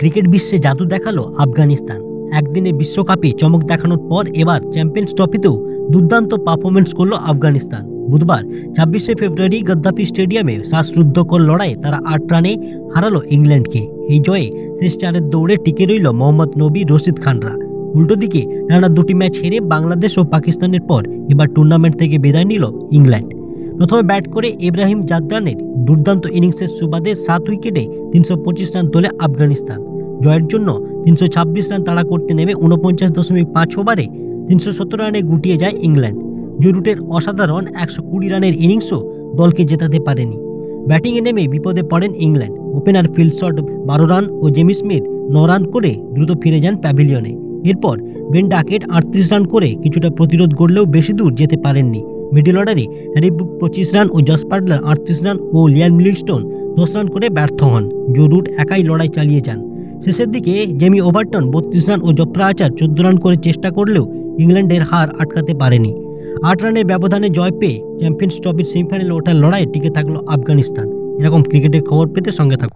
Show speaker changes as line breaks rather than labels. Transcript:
Cricket বিশ্বে জাদু দেখালো আফগানিস্তান। একদিনে বিশ্বকাপে চমক দেখানোর পর এবার চ্যাম্পিয়ন্স ট্রফিতেও দুর্দান্ত পারফরমেন্স করল আফগানিস্তান। বুধবার 26শে ফেব্রুয়ারি গদ্দাফি স্টেডিয়ামে শ্বাসরুদ্ধকর লড়াইয়ে তারা 8 রানে হারালো ইংল্যান্ডকে। এই জয়ে শেষ চারের দৌড়ে টিকে রইল মোহাম্মদ নবী, রশিদ খানরা। উল্টো দিকে টানা 2টি ম্যাচ হেরে বাংলাদেশ ও পাকিস্তানের পর এবার টুর্নামেন্ট থেকে বিদায় নিল ইংল্যান্ড। প্রথমে ব্যাট করে ইব্রাহিম জাদদানের দুর্দান্ত ইনিংসের সুবাদে 7 উইকেটে 325 রান তোলে আফগানিস্তান। জয়ের জন্য 326 রান তাড়া করতে নেমে 49.5 ওভারে 317 রানে গুটিয়ে যায় ইংল্যান্ড। জো রুটের অসাধারণ 120 রানের ইনিংসও দলকে জেতাতে পারেনি। ব্যাটিংয়ে নেমে বিপদে পড়েন England. Opener Phil Salt 12 run ও জেমি স্মিথ 9 রান করে দ্রুত ফিরে যান প্যাভিলিয়নে। এরপর বেন ডাকেট 38 রান করে কিছুটা প্রতিরোধ গড়লেও বেশি দূর যেতে পারেননি। মিডল অর্ডারে হ্যারি ব্রুক 25 রান ও জস বাটলার 38 রান ও লিয়াম লিভিংস্টোন 10 রান করে ব্যর্থ হন। জো রুট একাই লড়াই চালিয়ে যান। শেষের দিকে জেমি ওভারটন 32 রান ও জফরা আচার 14 রান করে চেষ্টা করলেও ইংল্যান্ডের হার আটকাতে পারেনি। 8 রানের ব্যবধানে জয় পেয়ে চ্যাম্পিয়ন্স ট্রফির সেমিফাইনালে ওঠার লড়াইয়ে টিকে থাকলো আফগানিস্তান। এরকম ক্রিকেটের খবর পেতে সঙ্গে থাকুন।